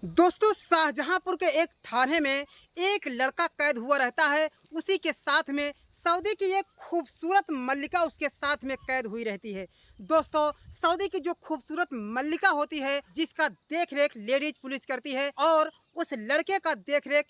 दोस्तों शाहजहांपुर के एक थाने में एक लड़का कैद हुआ रहता है। उसी के साथ में सऊदी की एक खूबसूरत मल्लिका उसके साथ में कैद हुई रहती है। दोस्तों सऊदी की जो खूबसूरत मल्लिका होती है जिसका देख रेख लेडीज पुलिस करती है और उस लड़के का देख रेख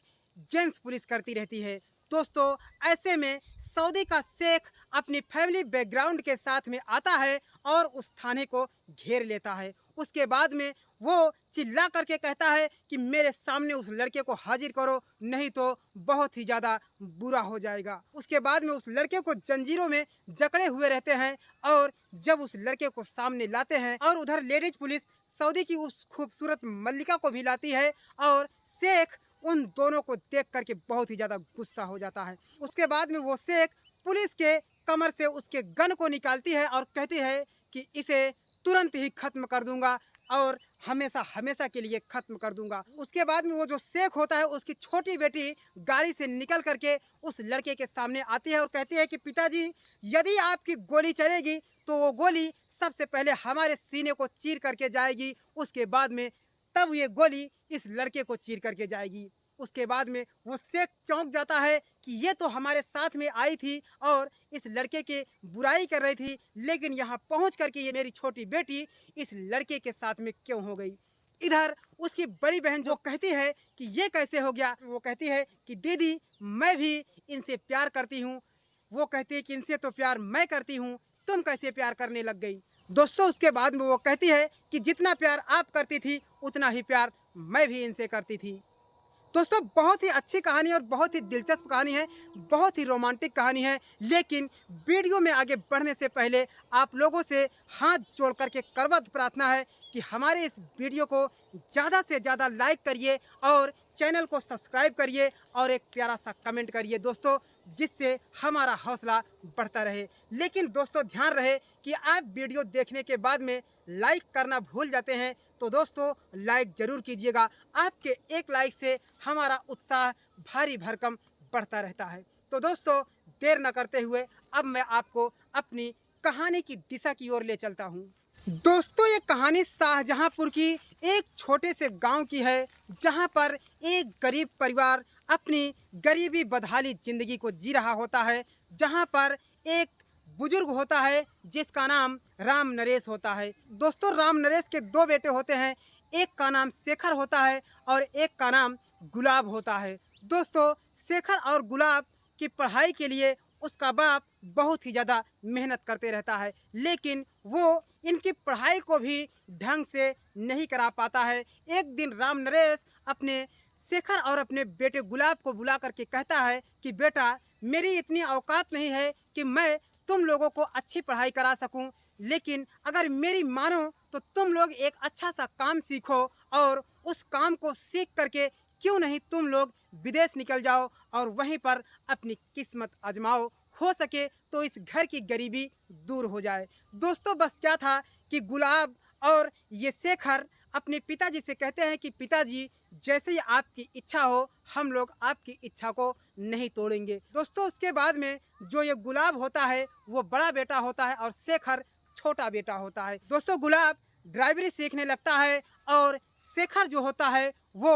जेंट्स पुलिस करती रहती है। दोस्तों ऐसे में सऊदी का शेख अपनी फैमिली बैकग्राउंड के साथ में आता है और उस थाने को घेर लेता है। उसके बाद में वो चिल्ला करके कहता है कि मेरे सामने उस लड़के को हाजिर करो, नहीं तो बहुत ही ज़्यादा बुरा हो जाएगा। उसके बाद में उस लड़के को जंजीरों में जकड़े हुए रहते हैं और जब उस लड़के को सामने लाते हैं और उधर लेडीज पुलिस सऊदी की उस खूबसूरत मल्लिका को भी लाती है और शेख उन दोनों को देख करके बहुत ही ज़्यादा गुस्सा हो जाता है। उसके बाद में वो शेख पुलिस के कमर से उसके गन को निकालती है और कहती है कि इसे तुरंत ही खत्म कर दूंगा और हमेशा हमेशा के लिए खत्म कर दूंगा। उसके बाद में वो जो शेख होता है उसकी छोटी बेटी गाड़ी से निकल करके उस लड़के के सामने आती है और कहती है कि पिताजी यदि आपकी गोली चलेगी तो वो गोली सबसे पहले हमारे सीने को चीर करके जाएगी, उसके बाद में तब ये गोली इस लड़के को चीर करके जाएगी। उसके बाद में वो शेख चौंक जाता है कि ये तो हमारे साथ में आई थी और इस लड़के के बुराई कर रही थी, लेकिन यहाँ पहुँच करके ये मेरी छोटी बेटी इस लड़के के साथ में क्यों हो गई। इधर उसकी बड़ी बहन जो कहती है कि ये कैसे हो गया, वो कहती है कि दीदी मैं भी इनसे प्यार करती हूँ। वो कहती है कि इनसे तो प्यार मैं करती हूँ, तुम कैसे प्यार करने लग गई। दोस्तों उसके बाद में वो कहती है कि जितना प्यार आप करती थी उतना ही प्यार मैं भी इनसे करती थी। दोस्तों बहुत ही अच्छी कहानी और बहुत ही दिलचस्प कहानी है, बहुत ही रोमांटिक कहानी है। लेकिन वीडियो में आगे बढ़ने से पहले आप लोगों से हाथ जोड़ करके करवत प्रार्थना है कि हमारे इस वीडियो को ज़्यादा से ज़्यादा लाइक करिए और चैनल को सब्सक्राइब करिए और एक प्यारा सा कमेंट करिए दोस्तों, जिससे हमारा हौसला बढ़ता रहे। लेकिन दोस्तों ध्यान रहे कि आप वीडियो देखने के बाद में लाइक करना भूल जाते हैं तो दोस्तों लाइक ज़रूर कीजिएगा। आपके एक लाइक से हमारा उत्साह भारी भरकम बढ़ता रहता है। तो दोस्तों देर न करते हुए अब मैं आपको अपनी कहानी की दिशा की ओर ले चलता हूँ। दोस्तों ये कहानी शाहजहांपुर की एक छोटे से गांव की है, जहां पर एक गरीब परिवार अपनी गरीबी बदहाली ज़िंदगी को जी रहा होता है। जहां पर एक बुजुर्ग होता है जिसका नाम राम नरेश होता है। दोस्तों राम नरेश के दो बेटे होते हैं, एक का नाम शेखर होता है और एक का नाम गुलाब होता है। दोस्तों शेखर और गुलाब की पढ़ाई के लिए उसका बाप बहुत ही ज़्यादा मेहनत करते रहता है, लेकिन वो इनकी पढ़ाई को भी ढंग से नहीं करा पाता है। एक दिन राम नरेश अपने शेखर और अपने बेटे गुलाब को बुला करके कहता है कि बेटा मेरी इतनी औकात नहीं है कि मैं तुम लोगों को अच्छी पढ़ाई करा सकूं, लेकिन अगर मेरी मानो तो तुम लोग एक अच्छा सा काम सीखो और उस काम को सीख करके क्यों नहीं तुम लोग विदेश निकल जाओ और वहीं पर अपनी किस्मत आजमाओ, हो सके तो इस घर की गरीबी दूर हो जाए। दोस्तों बस क्या था कि गुलाब और ये शेखर अपने पिताजी से कहते हैं कि पिताजी जैसे ही आपकी इच्छा हो हम लोग आपकी इच्छा को नहीं तोड़ेंगे। दोस्तों उसके बाद में जो ये गुलाब होता है वो बड़ा बेटा होता है और शेखर छोटा बेटा होता है। दोस्तों गुलाब ड्राइवरी सीखने लगता है और शेखर जो होता है वो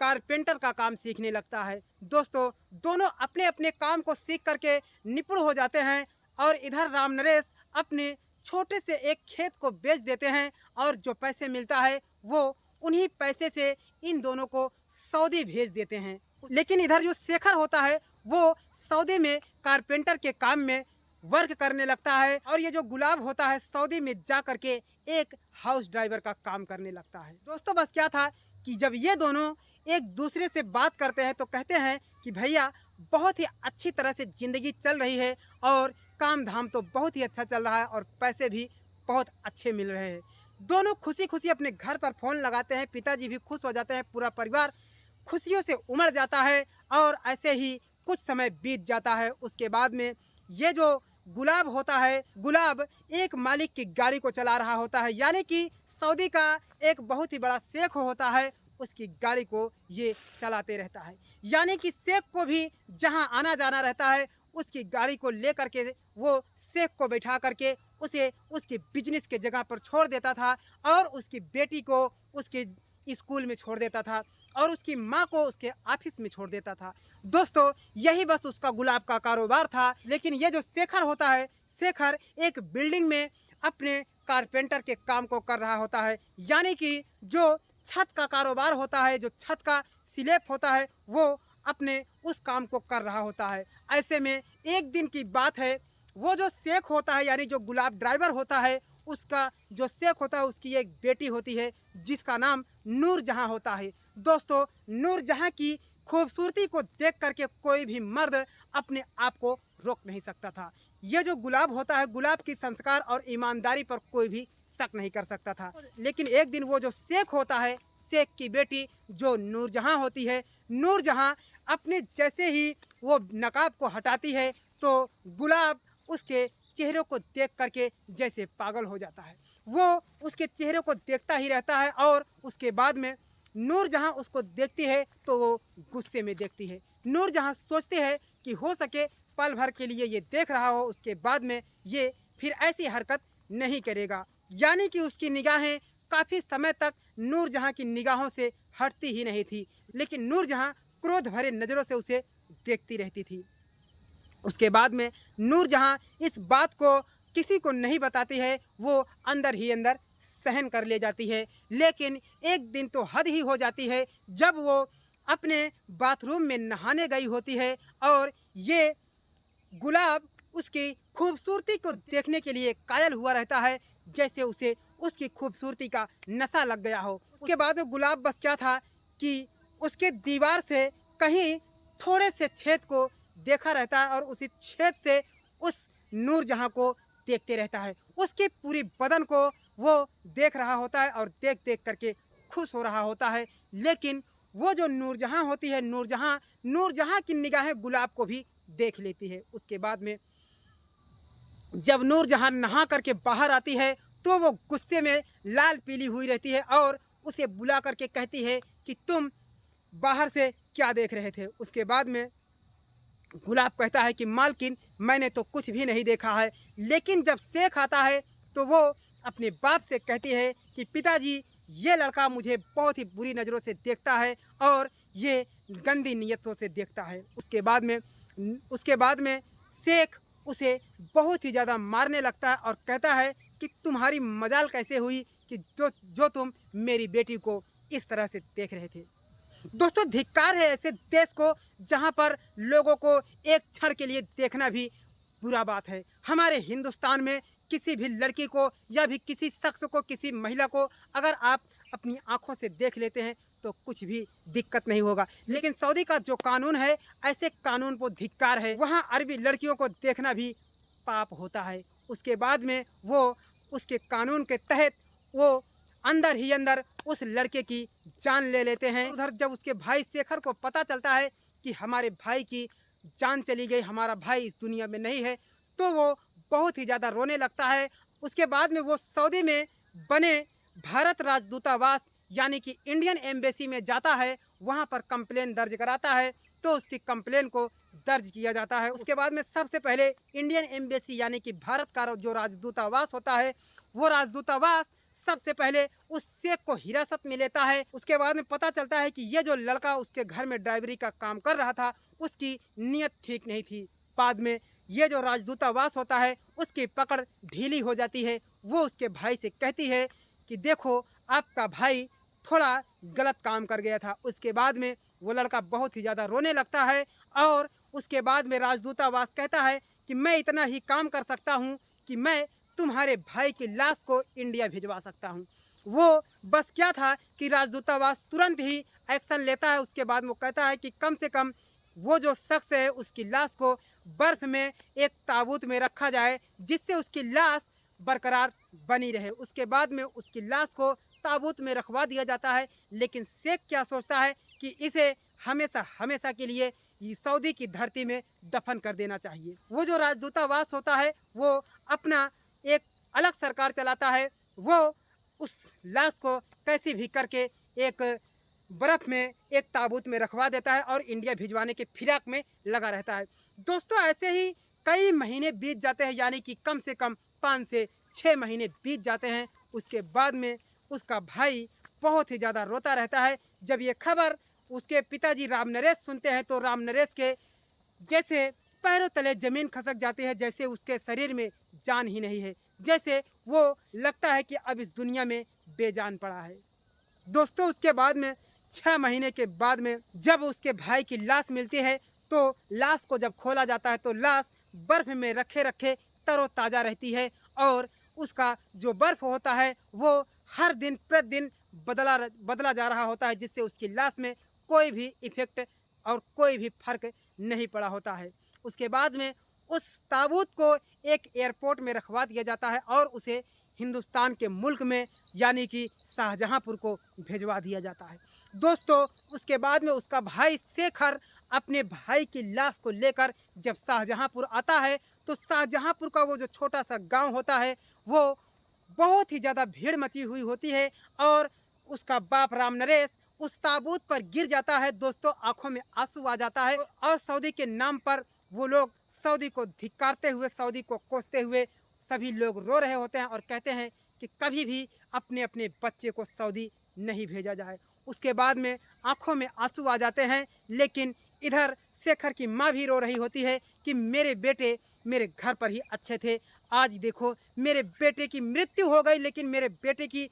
कारपेंटर का काम सीखने लगता है। दोस्तों दोनों अपने अपने काम को सीख करके निपुण हो जाते हैं और इधर राम नरेश अपने छोटे से एक खेत को बेच देते हैं और जो पैसे मिलता है वो उन्हीं पैसे से इन दोनों को सऊदी भेज देते हैं। लेकिन इधर जो शेखर होता है वो सऊदी में कारपेंटर के काम में वर्क करने लगता है और ये जो गुलाब होता है सऊदी में जा करके एक हाउस ड्राइवर का काम करने लगता है। दोस्तों बस क्या था कि जब ये दोनों एक दूसरे से बात करते हैं तो कहते हैं कि भैया बहुत ही अच्छी तरह से ज़िंदगी चल रही है और काम धाम तो बहुत ही अच्छा चल रहा है और पैसे भी बहुत अच्छे मिल रहे हैं। दोनों खुशी खुशी अपने घर पर फ़ोन लगाते हैं, पिताजी भी खुश हो जाते हैं, पूरा परिवार खुशियों से उमड़ जाता है और ऐसे ही कुछ समय बीत जाता है। उसके बाद में ये जो गुलाब होता है, गुलाब एक मालिक की गाड़ी को चला रहा होता है, यानी कि सऊदी का एक बहुत ही बड़ा शेख होता है, उसकी गाड़ी को ये चलाते रहता है। यानी कि शेख को भी जहां आना जाना रहता है उसकी गाड़ी को ले करके वो शेख को बैठा करके उसे उसके बिजनेस के जगह पर छोड़ देता था और उसकी बेटी को उसके स्कूल में छोड़ देता था और उसकी माँ को उसके ऑफिस में छोड़ देता था। दोस्तों, यही बस उसका गुलाब का कारोबार था। लेकिन ये जो शेखर होता है, शेखर एक बिल्डिंग में अपने कारपेंटर के काम को कर रहा होता है, यानी कि जो छत का कारोबार होता है, जो छत का स्लैब होता है, वो अपने उस काम को कर रहा होता है। ऐसे में एक दिन की बात है, वो जो शेख होता है यानी जो गुलाब ड्राइवर होता है, उसका जो शेख होता है उसकी एक बेटी होती है जिसका नाम नूरजहां होता है। दोस्तों, नूरजहां की खूबसूरती को देख करके कोई भी मर्द अपने आप को रोक नहीं सकता था। ये जो गुलाब होता है, गुलाब की संस्कार और ईमानदारी पर कोई भी शक नहीं कर सकता था। लेकिन एक दिन वो जो शेख होता है, शेख की बेटी जो नूरजहां होती है, नूरजहां अपने जैसे ही वो नकाब को हटाती है तो गुलाब उसके चेहरे को देख करके जैसे पागल हो जाता है। वो उसके चेहरे को देखता ही रहता है और उसके बाद में नूरजहां उसको देखती है तो वो गुस्से में देखती है। नूरजहां सोचती है कि हो सके पल भर के लिए ये देख रहा हो, उसके बाद में ये फिर ऐसी हरकत नहीं करेगा। यानी कि उसकी निगाहें काफ़ी समय तक नूरजहां की निगाहों से हटती ही नहीं थी, लेकिन नूरजहां क्रोध भरे नज़रों से उसे देखती रहती थी। उसके बाद में नूरजहां इस बात को किसी को नहीं बताती है, वो अंदर ही अंदर सहन कर ले जाती है। लेकिन एक दिन तो हद ही हो जाती है जब वो अपने बाथरूम में नहाने गई होती है और ये गुलाब उसकी खूबसूरती को देखने के लिए कायल हुआ रहता है, जैसे उसे उसकी खूबसूरती का नशा लग गया हो। उसके बाद में गुलाब बस क्या था कि उसके दीवार से कहीं थोड़े से छेद को देखा रहता है और उसी छेद से उस नूरजहां को देखते रहता है। उसकी पूरी बदन को वो देख रहा होता है और देख देख करके खुश हो रहा होता है। लेकिन वो जो नूरजहां होती है, नूरजहां की निगाहें गुलाब को भी देख लेती है। उसके बाद में जब नूरजहां नहा करके बाहर आती है तो वो गुस्से में लाल पीली हुई रहती है और उसे बुला करके कहती है कि तुम बाहर से क्या देख रहे थे। उसके बाद में गुलाब कहता है कि मालकिन, मैंने तो कुछ भी नहीं देखा है। लेकिन जब शेख आता है तो वो अपने बाप से कहती है कि पिताजी, ये लड़का मुझे बहुत ही बुरी नज़रों से देखता है और ये गंदी नीयतों से देखता है। उसके बाद में शेख उसे बहुत ही ज़्यादा मारने लगता है और कहता है कि तुम्हारी मजाल कैसे हुई कि जो तुम मेरी बेटी को इस तरह से देख रहे थे। दोस्तों, धिक्कार है ऐसे देश को जहां पर लोगों को एक क्षण के लिए देखना भी बुरा बात है। हमारे हिंदुस्तान में किसी भी लड़की को या भी किसी शख्स को, किसी महिला को अगर आप अपनी आंखों से देख लेते हैं तो कुछ भी दिक्कत नहीं होगा। लेकिन सऊदी का जो कानून है, ऐसे कानून को धिक्कार है। वहाँ अरबी लड़कियों को देखना भी पाप होता है। उसके बाद में वो उसके कानून के तहत वो अंदर ही अंदर उस लड़के की जान ले लेते हैं। उधर जब उसके भाई शेखर को पता चलता है कि हमारे भाई की जान चली गई, हमारा भाई इस दुनिया में नहीं है, तो वो बहुत ही ज़्यादा रोने लगता है। उसके बाद में वो सऊदी में बने भारत राजदूतावास यानी कि इंडियन एम्बेसी में जाता है। वहाँ पर कंप्लेन दर्ज कराता है तो उसकी कंप्लेन को दर्ज किया जाता है। उसके बाद में सबसे पहले इंडियन एम्बेसी यानी कि भारत का जो राजदूतावास होता है, वो राजदूतावास सबसे पहले उस शेख को हिरासत में लेता है। उसके बाद में पता चलता है कि ये जो लड़का उसके घर में ड्राइवरी का काम कर रहा था, उसकी नीयत ठीक नहीं थी। बाद में ये जो राजदूतावास होता है, उसकी पकड़ ढीली हो जाती है। वो उसके भाई से कहती है कि देखो, आपका भाई थोड़ा गलत काम कर गया था। उसके बाद में वो लड़का बहुत ही ज़्यादा रोने लगता है और उसके बाद में राजदूतावास कहता है कि मैं इतना ही काम कर सकता हूँ कि मैं तुम्हारे भाई की लाश को इंडिया भिजवा सकता हूँ। वो बस क्या था कि राजदूतावास तुरंत ही एक्शन लेता है। उसके बाद वो कहता है कि कम से कम वो जो शख्स है उसकी लाश को बर्फ़ में एक ताबूत में रखा जाए जिससे उसकी लाश बरकरार बनी रहे। उसके बाद में उसकी लाश को ताबूत में रखवा दिया जाता है। लेकिन शेख क्या सोचता है कि इसे हमेशा हमेशा के लिए सऊदी की धरती में दफन कर देना चाहिए। वो जो राजदूतावास होता है वो अपना एक अलग सरकार चलाता है। वो उस लाश को कैसे भी करके एक बर्फ़ में एक ताबूत में रखवा देता है और इंडिया भिजवाने के फिराक में लगा रहता है। दोस्तों, ऐसे ही कई महीने बीत जाते हैं, यानी कि कम से कम 5 से 6 महीने बीत जाते हैं। उसके बाद में उसका भाई बहुत ही ज़्यादा रोता रहता है। जब ये खबर उसके पिताजी राम नरेश सुनते हैं तो राम नरेश के जैसे पैरों तले ज़मीन खसक जाती है, जैसे उसके शरीर में जान ही नहीं है, जैसे वो लगता है कि अब इस दुनिया में बेजान पड़ा है। दोस्तों उसके बाद में 6 महीने के बाद में जब उसके भाई की लाश मिलती है तो लाश को जब खोला जाता है तो लाश बर्फ़ में रखे रखे तरोताज़ा रहती है और उसका जो बर्फ़ होता है वो हर दिन प्रतिदिन बदला जा रहा होता है, जिससे उसकी लाश में कोई भी इफ़ेक्ट और कोई भी फ़र्क नहीं पड़ा होता है। उसके बाद में उस ताबूत को एक एयरपोर्ट में रखवा दिया जाता है और उसे हिंदुस्तान के मुल्क में यानी कि शाहजहाँपुर को भिजवा दिया जाता है। दोस्तों उसके बाद में उसका भाई शेखर अपने भाई की लाश को लेकर जब शाहजहाँपुर आता है तो शाहजहाँपुर का वो जो छोटा सा गांव होता है वो बहुत ही ज़्यादा भीड़ मची हुई होती है और उसका बाप राम नरेश उस ताबूत पर गिर जाता है। दोस्तों आंखों में आंसू आ जाता है और सऊदी के नाम पर वो लोग सऊदी को धिक्कारते हुए, सऊदी को कोसते हुए सभी लोग रो रहे होते हैं और कहते हैं कि कभी भी अपने अपने बच्चे को सऊदी नहीं भेजा जाए। उसके बाद में आंखों में आंसू आ जाते हैं, लेकिन इधर शेखर की माँ भी रो रही होती है कि मेरे बेटे मेरे घर पर ही अच्छे थे, आज देखो मेरे बेटे की मृत्यु हो गई लेकिन मेरे बेटे की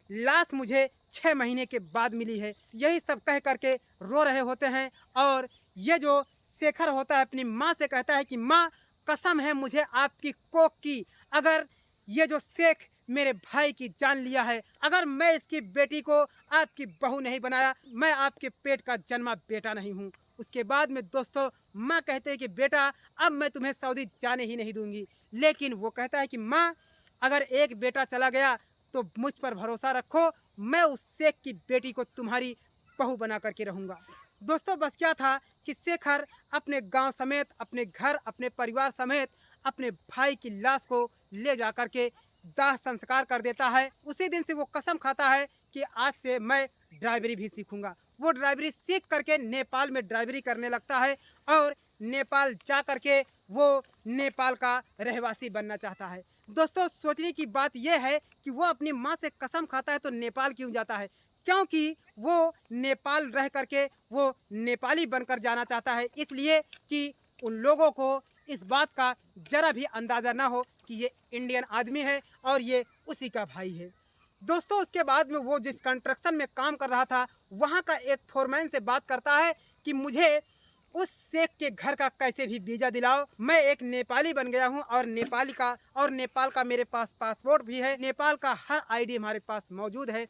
लाश मुझे 6 महीने के बाद मिली है। यही सब कह करके रो रहे होते हैं और ये जो शेखर होता है अपनी माँ से कहता है कि माँ कसम है मुझे आपकी कोख की, अगर ये जो शेख मेरे भाई की जान लिया है, अगर मैं इसकी बेटी को आपकी बहू नहीं बनाया, मैं आपके पेट का जन्मा बेटा नहीं हूँ। उसके बाद में दोस्तों माँ कहते हैं कि बेटा अब मैं तुम्हें सऊदी जाने ही नहीं दूंगी, लेकिन वो कहता है कि माँ अगर एक बेटा चला गया तो मुझ पर भरोसा रखो, मैं उस शेख की बेटी को तुम्हारी बहू बना करके रहूँगा। दोस्तों बस क्या था कि शेखर अपने गांव समेत, अपने घर, अपने परिवार समेत अपने भाई की लाश को ले जा कर के दाह संस्कार कर देता है। उसी दिन से वो कसम खाता है कि आज से मैं ड्राइवरी भी सीखूंगा। वो ड्राइवरी सीख करके नेपाल में ड्राइवरी करने लगता है और नेपाल जा करके वो नेपाल का रहवासी बनना चाहता है। दोस्तों सोचने की बात यह है कि वो अपनी माँ से कसम खाता है तो नेपाल क्यों जाता है, क्योंकि वो नेपाल रह करके वो नेपाली बनकर जाना चाहता है, इसलिए कि उन लोगों को इस बात का जरा भी अंदाज़ा ना हो कि ये इंडियन आदमी है और ये उसी का भाई है। दोस्तों उसके बाद में वो जिस कंस्ट्रक्शन में काम कर रहा था वहाँ का एक फोरमैन से बात करता है कि मुझे उस शेख के घर का कैसे भी वीज़ा दिलाओ, मैं एक नेपाली बन गया हूँ और नेपाल का मेरे पास पासपोर्ट भी है, नेपाल का हर आईडी हमारे पास मौजूद है।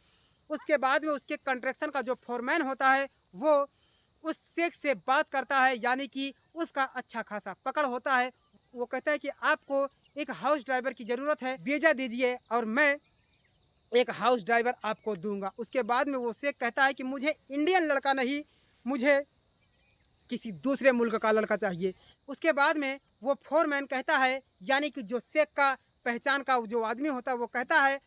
उसके बाद में उसके कंस्ट्रक्शन का जो फोरमैन होता है वो उस शेख से बात करता है, यानी कि उसका अच्छा खासा पकड़ होता है। वो कहता है कि आपको एक हाउस ड्राइवर की ज़रूरत है, वीज़ा दीजिए और मैं एक हाउस ड्राइवर आपको दूंगा। उसके बाद में वो शेख कहता है कि मुझे इंडियन लड़का नहीं, मुझे किसी दूसरे मुल्क का लड़का चाहिए। उसके बाद में वो फोरमैन कहता है, यानी कि जो शेख का पहचान का जो आदमी होता है वो कहता है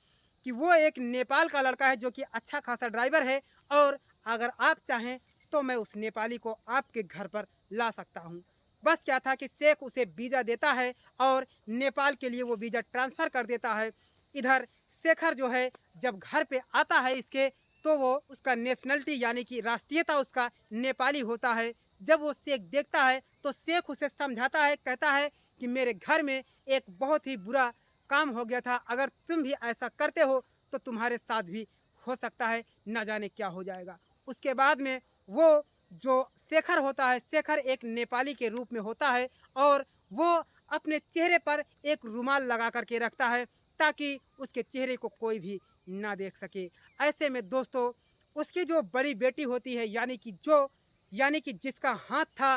कि वो एक नेपाल का लड़का है जो कि अच्छा खासा ड्राइवर है और अगर आप चाहें तो मैं उस नेपाली को आपके घर पर ला सकता हूँ। बस क्या था कि शेख उसे वीज़ा देता है और नेपाल के लिए वो वीज़ा ट्रांसफ़र कर देता है। इधर शेखर जो है जब घर पे आता है इसके तो वो उसका नेशनलिटी यानी कि राष्ट्रीयता उसका नेपाली होता है। जब वो शेख देखता है तो शेख उसे समझाता है, कहता है कि मेरे घर में एक बहुत ही बुरा काम हो गया था, अगर तुम भी ऐसा करते हो तो तुम्हारे साथ भी हो सकता है, ना जाने क्या हो जाएगा। उसके बाद में वो जो शेखर होता है, शेखर एक नेपाली के रूप में होता है और वो अपने चेहरे पर एक रुमाल लगा करके रखता है ताकि उसके चेहरे को कोई भी ना देख सके। ऐसे में दोस्तों उसकी जो बड़ी बेटी होती है यानी कि जिसका हाथ था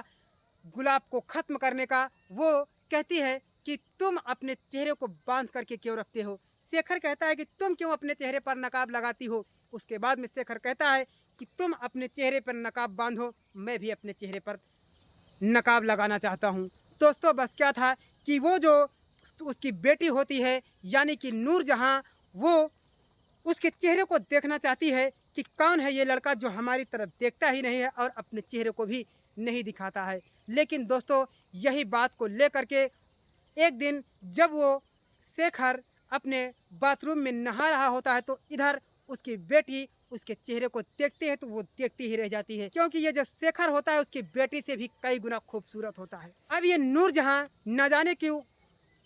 गुलाब को ख़त्म करने का, वो कहती है कि तुम अपने चेहरे को बांध करके क्यों रखते हो। शेखर कहता है कि तुम क्यों अपने चेहरे पर नकाब लगाती हो। उसके बाद में शेखर कहता है कि तुम अपने चेहरे पर नकाब बांधो, मैं भी अपने चेहरे पर नकाब लगाना चाहता हूँ। दोस्तों बस क्या था कि वो जो उसकी बेटी होती है यानी कि नूरजहाँ, वो उसके चेहरे को देखना चाहती है कि कौन है ये लड़का जो हमारी तरफ देखता ही नहीं है और अपने चेहरे को भी नहीं दिखाता है। लेकिन दोस्तों यही बात को लेकर के एक दिन जब वो शेखर अपने बाथरूम में नहा रहा होता है तो इधर उसकी बेटी उसके चेहरे को देखते हैं तो वो देखती ही रह जाती है, क्योंकि ये जो शेखर होता है उसकी बेटी से भी कई गुना खूबसूरत होता है। अब ये नूरजहां न जाने क्यों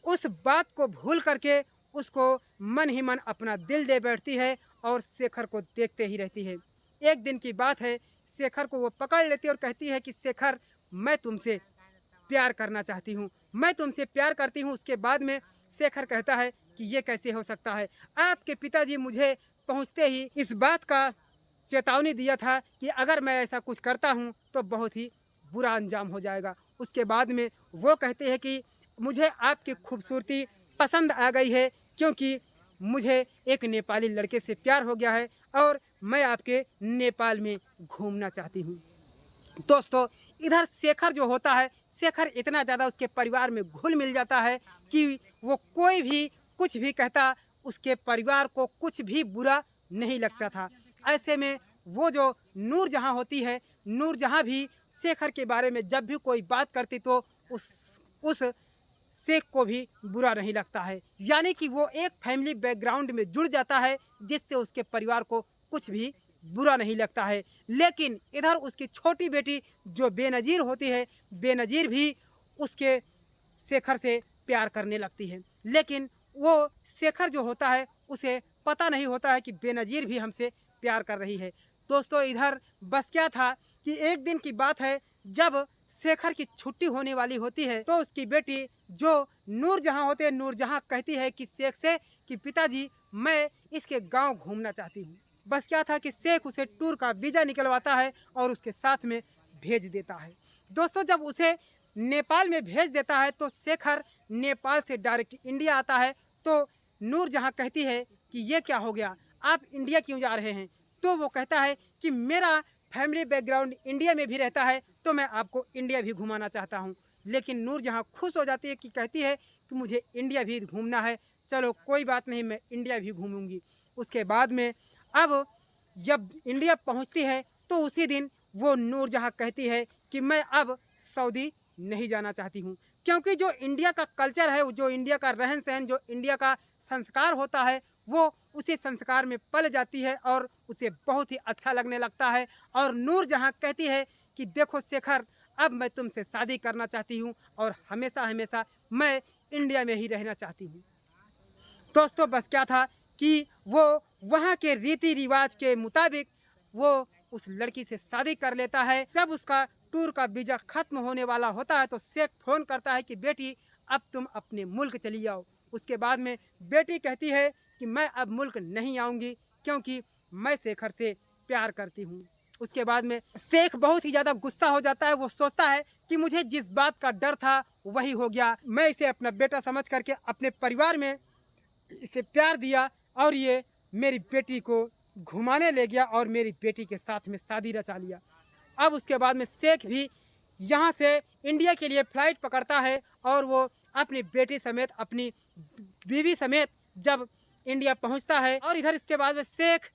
उस बात को भूल करके उसको मन ही मन अपना दिल दे बैठती है और शेखर को देखते ही रहती है। एक दिन की बात है, शेखर को वो पकड़ लेती है और कहती है कि शेखर, मैं तुमसे प्यार करना चाहती हूँ, मैं तुमसे प्यार करती हूँ। उसके बाद में शेखर कहता है कि ये कैसे हो सकता है, आपके पिताजी मुझे पहुँचते ही इस बात का चेतावनी दिया था कि अगर मैं ऐसा कुछ करता हूँ तो बहुत ही बुरा अंजाम हो जाएगा। उसके बाद में वो कहते हैं कि मुझे आपकी खूबसूरती पसंद आ गई है, क्योंकि मुझे एक नेपाली लड़के से प्यार हो गया है और मैं आपके नेपाल में घूमना चाहती हूँ। दोस्तों, इधर शेखर जो होता है, शेखर इतना ज़्यादा उसके परिवार में घुल मिल जाता है कि वो कोई भी कुछ भी कहता, उसके परिवार को कुछ भी बुरा नहीं लगता था। ऐसे में वो जो नूरजहां होती है, नूरजहां भी शेखर के बारे में जब भी कोई बात करती तो उस शेख को भी बुरा नहीं लगता है। यानी कि वो एक फैमिली बैकग्राउंड में जुड़ जाता है जिससे उसके परिवार को कुछ भी बुरा नहीं लगता है। लेकिन इधर उसकी छोटी बेटी जो बेनज़ीर होती है, बेनज़ीर भी उसके शेखर से प्यार करने लगती है। लेकिन वो शेखर जो होता है उसे पता नहीं होता है कि बेनज़ीर भी हमसे प्यार कर रही है। दोस्तों, इधर बस क्या था कि एक दिन की बात है, जब शेखर की छुट्टी होने वाली होती है तो उसकी बेटी जो नूरजहां होते हैं, नूरजहां कहती है कि शेख से कि पिताजी, मैं इसके गांव घूमना चाहती हूँ। बस क्या था कि शेख उसे टूर का वीज़ा निकलवाता है और उसके साथ में भेज देता है। दोस्तों, जब उसे नेपाल में भेज देता है तो शेखर नेपाल से डायरेक्ट इंडिया आता है। तो नूरजहां कहती है कि ये क्या हो गया, आप इंडिया क्यों जा रहे हैं? तो वो कहता है कि मेरा फैमिली बैकग्राउंड इंडिया में भी रहता है, तो मैं आपको इंडिया भी घुमाना चाहता हूँ। लेकिन नूरजहां खुश हो जाती है कि कहती है कि मुझे इंडिया भी घूमना है, चलो कोई बात नहीं, मैं इंडिया भी घूमूंगी। उसके बाद में अब जब इंडिया पहुँचती है तो उसी दिन वो नूरजहां कहती है कि मैं अब सऊदी नहीं जाना चाहती हूँ, क्योंकि जो इंडिया का कल्चर है, जो इंडिया का रहन सहन, जो इंडिया का संस्कार होता है, वो उसी संस्कार में पल जाती है और उसे बहुत ही अच्छा लगने लगता है। और नूरजहां कहती है कि देखो शेखर, अब मैं तुमसे शादी करना चाहती हूँ और हमेशा हमेशा मैं इंडिया में ही रहना चाहती हूँ। दोस्तों, बस क्या था कि वो वहाँ के रीति रिवाज के मुताबिक वो उस लड़की से शादी कर लेता है। जब उसका टूर का वीज़ा ख़त्म होने वाला होता है तो शेख फ़ोन करता है कि बेटी, अब तुम अपने मुल्क चली जाओ। उसके बाद में बेटी कहती है कि मैं अब मुल्क नहीं आऊँगी, क्योंकि मैं शेखर से प्यार करती हूँ। उसके बाद में शेख बहुत ही ज़्यादा गुस्सा हो जाता है। वो सोचता है कि मुझे जिस बात का डर था वही हो गया, मैं इसे अपना बेटा समझ करके अपने परिवार में इसे प्यार दिया और ये मेरी बेटी को घुमाने ले गया और मेरी बेटी के साथ में शादी रचा लिया। अब उसके बाद में शेख भी यहाँ से इंडिया के लिए फ़्लाइट पकड़ता है और वो अपनी बेटी समेत, अपनी बीवी समेत जब इंडिया पहुँचता है, और इधर इसके बाद में शेख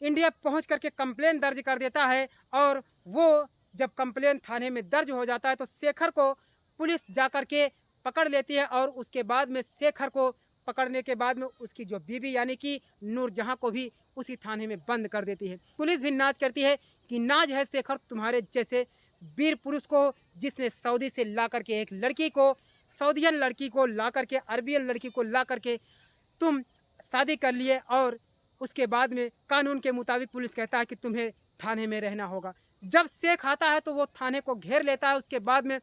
इंडिया पहुँच करके कंप्लेन दर्ज कर देता है। और वो जब कंप्लेन थाने में दर्ज हो जाता है तो शेखर को पुलिस जा कर के पकड़ लेती है और उसके बाद में शेखर को पकड़ने के बाद में उसकी जो बीवी यानी कि नूरजहां को भी उसी थाने में बंद कर देती है। पुलिस भी नाज करती है कि नाज है शेखर तुम्हारे जैसे वीर पुरुष को, जिसने सऊदी से ला करके एक लड़की को, सऊदियन लड़की को ला करके, अरबियन लड़की को ला करके तुम शादी कर लिए, और उसके बाद में कानून के मुताबिक पुलिस कहता है कि तुम्हें थाने में रहना होगा। जब शेख आता है तो वो थाने को घेर लेता है। उसके बाद में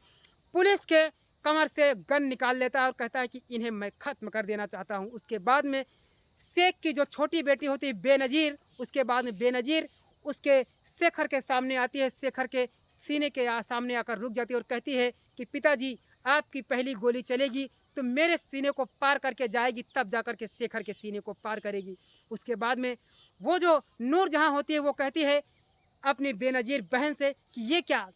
पुलिस के कमर से गन निकाल लेता है और कहता है कि इन्हें मैं ख़त्म कर देना चाहता हूँ। उसके बाद में शेख की जो छोटी बेटी होती है बेनज़ीर, उसके बाद में बेनज़ीर उसके शेखर के सामने आती है, शेखर के सीने के सामने आकर रुक जाती है और कहती है कि पिताजी, आपकी पहली गोली चलेगी तो मेरे सीने को पार करके जाएगी, तब जाकर के शेखर के सीने को पार करेगी। उसके बाद में वो जो नूरजहां होती है वो कहती है अपनी बेनज़ीर बहन से कि ये क्या,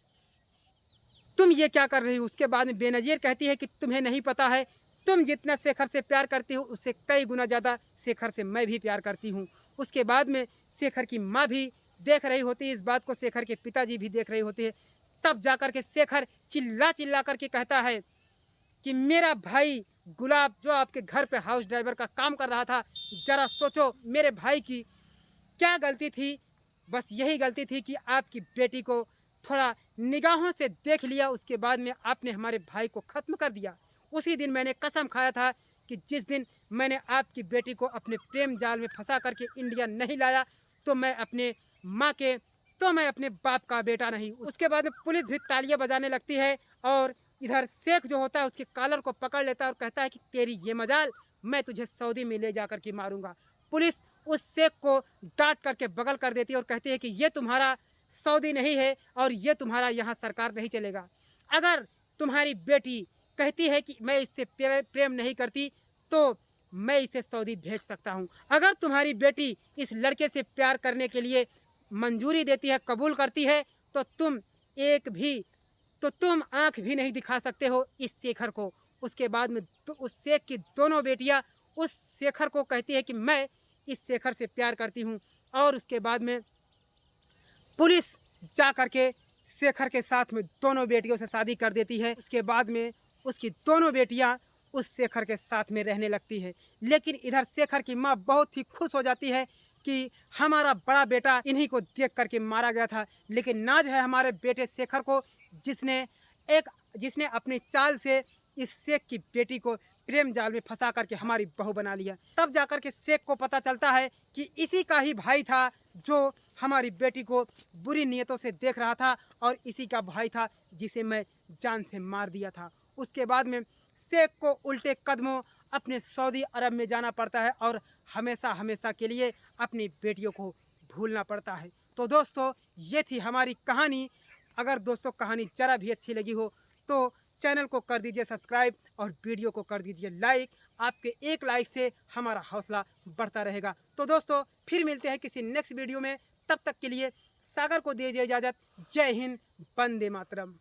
तुम ये क्या कर रही हो। उसके बाद में बेनज़ीर कहती है कि तुम्हें नहीं पता है, तुम जितना शेखर से प्यार करती हो उससे कई गुना ज़्यादा शेखर से मैं भी प्यार करती हूँ। उसके बाद में शेखर की माँ भी देख रही होती है इस बात को, शेखर के पिताजी भी देख रही होती है। तब जाकर के शेखर चिल्ला चिल्ला करके कहता है कि मेरा भाई गुलाब जो आपके घर पे हाउस ड्राइवर का काम कर रहा था, ज़रा सोचो मेरे भाई की क्या गलती थी बस यही गलती थी कि आपकी बेटी को थोड़ा निगाहों से देख लिया, उसके बाद में आपने हमारे भाई को ख़त्म कर दिया। उसी दिन मैंने कसम खाया था कि जिस दिन मैंने आपकी बेटी को अपने प्रेम जाल में फंसा करके इंडिया नहीं लाया तो मैं अपने माँ के तो मैं अपने बाप का बेटा नहीं। उसके बाद में पुलिस भी तालियां बजाने लगती है और इधर शेख जो होता है उसके कॉलर को पकड़ लेता है और कहता है कि तेरी ये मजाल, मैं तुझे सऊदी में ले जाकर के मारूंगा। पुलिस उस शेख को डांट करके बगल कर देती है और कहती है कि ये तुम्हारा सऊदी नहीं है और ये तुम्हारा यहाँ सरकार नहीं चलेगा। अगर तुम्हारी बेटी कहती है कि मैं इससे प्रेम नहीं करती तो मैं इसे सऊदी भेज सकता हूँ। अगर तुम्हारी बेटी इस लड़के से प्यार करने के लिए मंजूरी देती है, कबूल करती है, तो तुम आंख भी नहीं दिखा सकते हो इस शेखर को। उसके बाद में तो उस शेख की दोनों बेटियां उस शेखर को कहती है कि मैं इस शेखर से प्यार करती हूँ और उसके बाद में पुलिस जा कर के शेखर के साथ में दोनों बेटियों से शादी कर देती है। उसके बाद में उसकी दोनों बेटियां उस शेखर के साथ में रहने लगती है। लेकिन इधर शेखर की माँ बहुत ही खुश हो जाती है कि हमारा बड़ा बेटा इन्हीं को देख करके मारा गया था। लेकिन नाज है हमारे बेटे शेखर को, जिसने अपनी चाल से इस शेख की बेटी को प्रेम जाल में फंसा करके हमारी बहू बना लिया। तब जाकर के शेख को पता चलता है कि इसी का ही भाई था जो हमारी बेटी को बुरी नियतों से देख रहा था और इसी का भाई था जिसे मैं जान से मार दिया था। उसके बाद में शेख को उल्टे कदमों अपने सऊदी अरब में जाना पड़ता है और हमेशा हमेशा के लिए अपनी बेटियों को भूलना पड़ता है। तो दोस्तों ये थी हमारी कहानी। अगर दोस्तों कहानी ज़रा भी अच्छी लगी हो तो चैनल को कर दीजिए सब्सक्राइब और वीडियो को कर दीजिए लाइक। आपके एक लाइक से हमारा हौसला बढ़ता रहेगा। तो दोस्तों फिर मिलते हैं किसी नेक्स्ट वीडियो में, तब तक के लिए सागर को दीजिए इजाज़त। जय हिंद, वंदे मातरम।